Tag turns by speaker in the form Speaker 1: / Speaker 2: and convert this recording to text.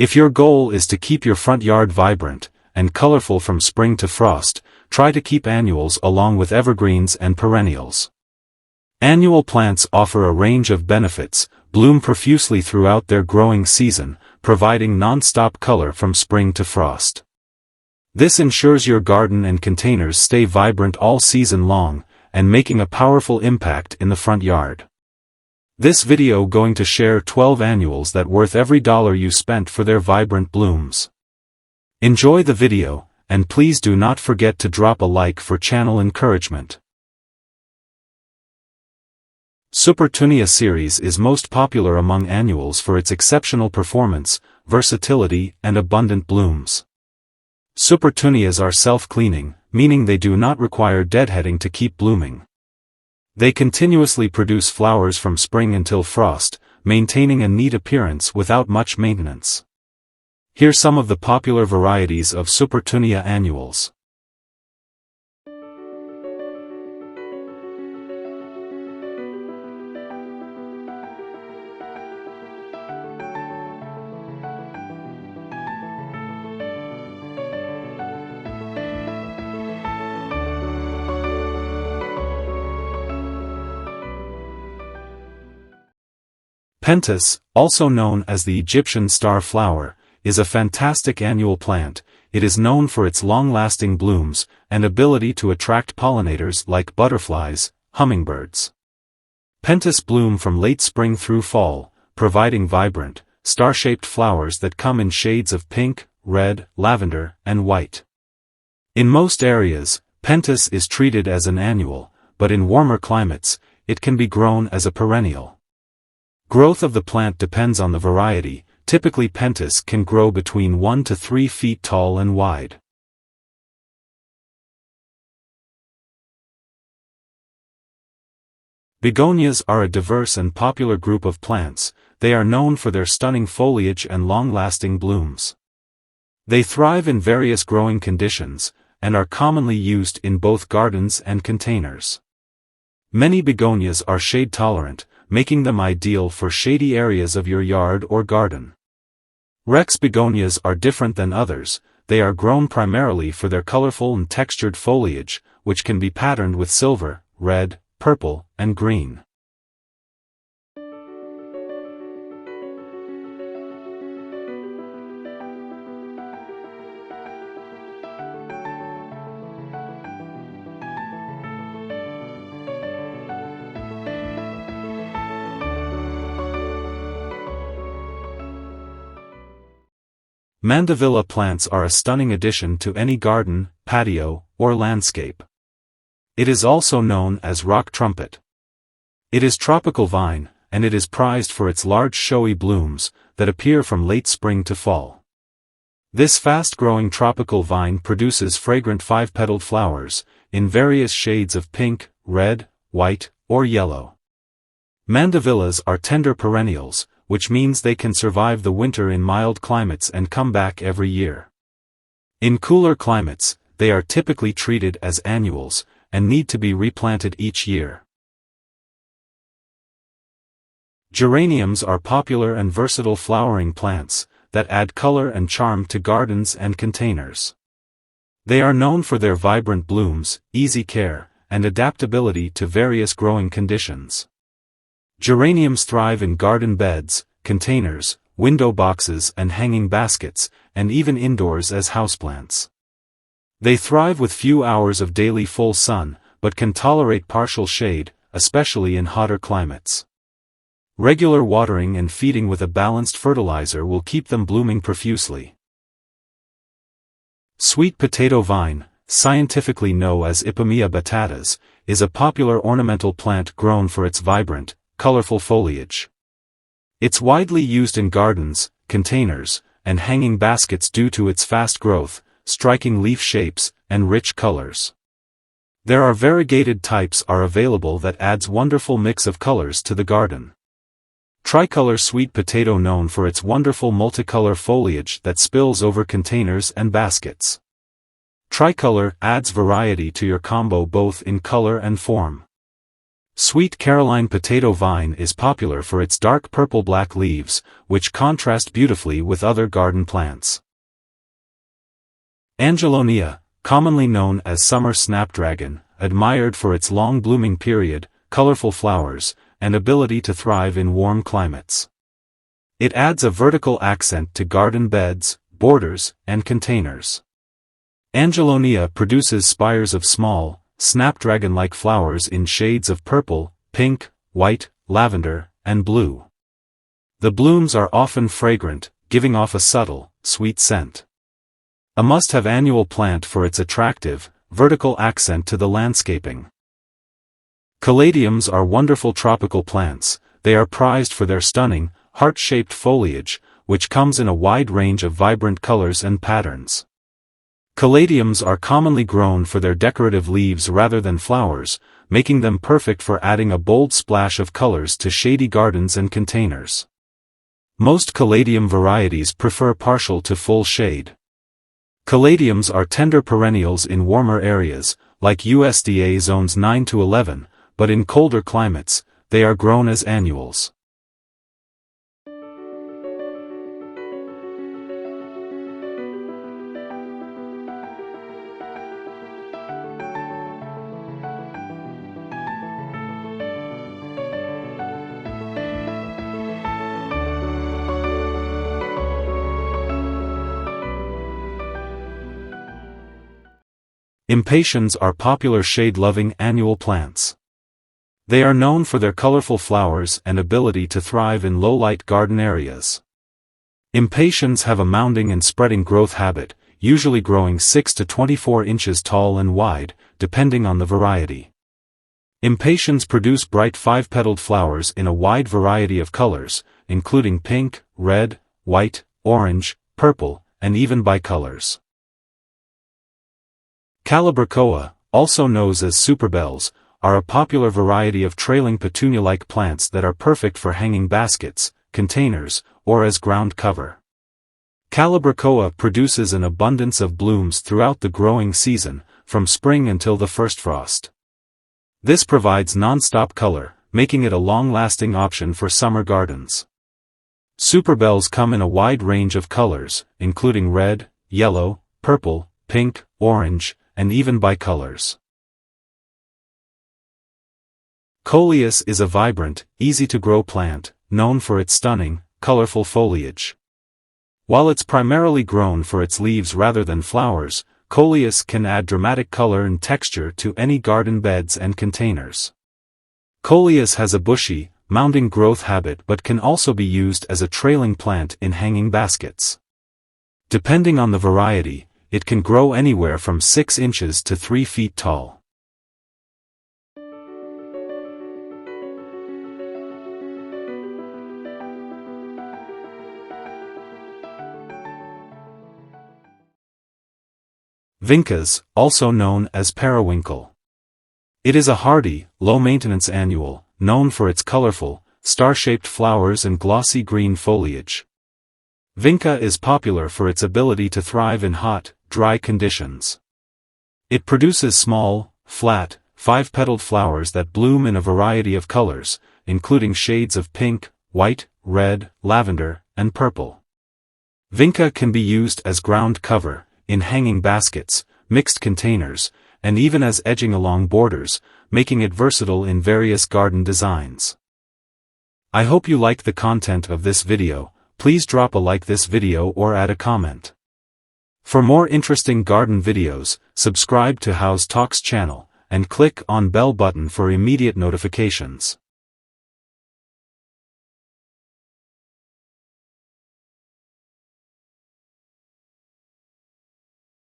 Speaker 1: If your goal is to keep your front yard vibrant and colorful from spring to frost, try to keep annuals along with evergreens and perennials. Annual plants offer a range of benefits, bloom profusely throughout their growing season, providing non-stop color from spring to frost. This ensures your garden and containers stay vibrant all season long, and making a powerful impact in the front yard. This video going to share 12 annuals that worth every dollar you spent for their vibrant blooms. Enjoy the video, and please do not forget to drop a like for channel encouragement. Supertunia series is most popular among annuals for its exceptional performance, versatility, and abundant blooms. Supertunias are self-cleaning, meaning they do not require deadheading to keep blooming. They continuously produce flowers from spring until frost, maintaining a neat appearance without much maintenance. Here's some of the popular varieties of Supertunia annuals. Pentas, also known as the Egyptian star flower, is a fantastic annual plant. It is known for its long-lasting blooms and ability to attract pollinators like butterflies, hummingbirds. Pentas bloom from late spring through fall, providing vibrant, star-shaped flowers that come in shades of pink, red, lavender, and white. In most areas, Pentas is treated as an annual, but in warmer climates, it can be grown as a perennial. Growth of the plant depends on the variety. Typically Pentas can grow between 1 to 3 feet tall and wide. Begonias are a diverse and popular group of plants. They are known for their stunning foliage and long-lasting blooms. They thrive in various growing conditions, and are commonly used in both gardens and containers. Many begonias are shade-tolerant, making them ideal for shady areas of your yard or garden. Rex begonias are different than others. They are grown primarily for their colorful and textured foliage, which can be patterned with silver, red, purple, and green. Mandevilla plants are a stunning addition to any garden, patio, or landscape. It is also known as rock trumpet. It is tropical vine, and it is prized for its large showy blooms that appear from late spring to fall. This fast-growing tropical vine produces fragrant 5-petaled flowers in various shades of pink, red, white, or yellow. Mandevillas are tender perennials, which means they can survive the winter in mild climates and come back every year. In cooler climates, they are typically treated as annuals, and need to be replanted each year. Geraniums are popular and versatile flowering plants that add color and charm to gardens and containers. They are known for their vibrant blooms, easy care, and adaptability to various growing conditions. Geraniums thrive in garden beds, containers, window boxes and hanging baskets, and even indoors as houseplants. They thrive with few hours of daily full sun, but can tolerate partial shade, especially in hotter climates. Regular watering and feeding with a balanced fertilizer will keep them blooming profusely. Sweet potato vine, scientifically known as Ipomoea batatas, is a popular ornamental plant grown for its vibrant, colorful foliage. It's widely used in gardens, containers, and hanging baskets due to its fast growth, striking leaf shapes, and rich colors. There are variegated types are available that adds wonderful mix of colors to the garden. Tricolor sweet potato known for its wonderful multicolor foliage that spills over containers and baskets. Tricolor adds variety to your combo both in color and form. Sweet Caroline potato vine is popular for its dark purple-black leaves, which contrast beautifully with other garden plants. Angelonia, commonly known as summer snapdragon, admired for its long blooming period, colorful flowers, and ability to thrive in warm climates. It adds a vertical accent to garden beds, borders, and containers. Angelonia produces spires of small, snapdragon-like flowers in shades of purple, pink, white, lavender, and blue. The blooms are often fragrant, giving off a subtle, sweet scent. A must-have annual plant for its attractive, vertical accent to the landscaping. Caladiums are wonderful tropical plants. They are prized for their stunning, heart-shaped foliage, which comes in a wide range of vibrant colors and patterns. Caladiums are commonly grown for their decorative leaves rather than flowers, making them perfect for adding a bold splash of colors to shady gardens and containers. Most caladium varieties prefer partial to full shade. Caladiums are tender perennials in warmer areas, like USDA zones 9 to 11, but in colder climates, they are grown as annuals. Impatiens are popular shade-loving annual plants. They are known for their colorful flowers and ability to thrive in low-light garden areas. Impatiens have a mounding and spreading growth habit, usually growing 6 to 24 inches tall and wide, depending on the variety. Impatiens produce bright 5-petaled flowers in a wide variety of colors, including pink, red, white, orange, purple, and even bicolors. Calibrachoa, also known as superbells, are a popular variety of trailing petunia-like plants that are perfect for hanging baskets, containers, or as ground cover. Calibrachoa produces an abundance of blooms throughout the growing season, from spring until the first frost. This provides non-stop color, making it a long-lasting option for summer gardens. Superbells come in a wide range of colors, including red, yellow, purple, pink, orange, and even bicolors. Coleus is a vibrant, easy-to-grow plant, known for its stunning, colorful foliage. While it's primarily grown for its leaves rather than flowers, Coleus can add dramatic color and texture to any garden beds and containers. Coleus has a bushy, mounding growth habit but can also be used as a trailing plant in hanging baskets. Depending on the variety, it can grow anywhere from 6 inches to 3 feet tall. Vincas, also known as periwinkle. It is a hardy, low-maintenance annual, known for its colorful, star-shaped flowers and glossy green foliage. Vinca is popular for its ability to thrive in hot, dry conditions. It produces small, flat, 5-petaled flowers that bloom in a variety of colors, including shades of pink, white, red, lavender, and purple. Vinca can be used as ground cover, in hanging baskets, mixed containers, and even as edging along borders, making it versatile in various garden designs. I hope you like the content of this video. Please drop a like this video or add a comment. For more interesting garden videos, subscribe to House Talks channel, and click on bell button for immediate notifications.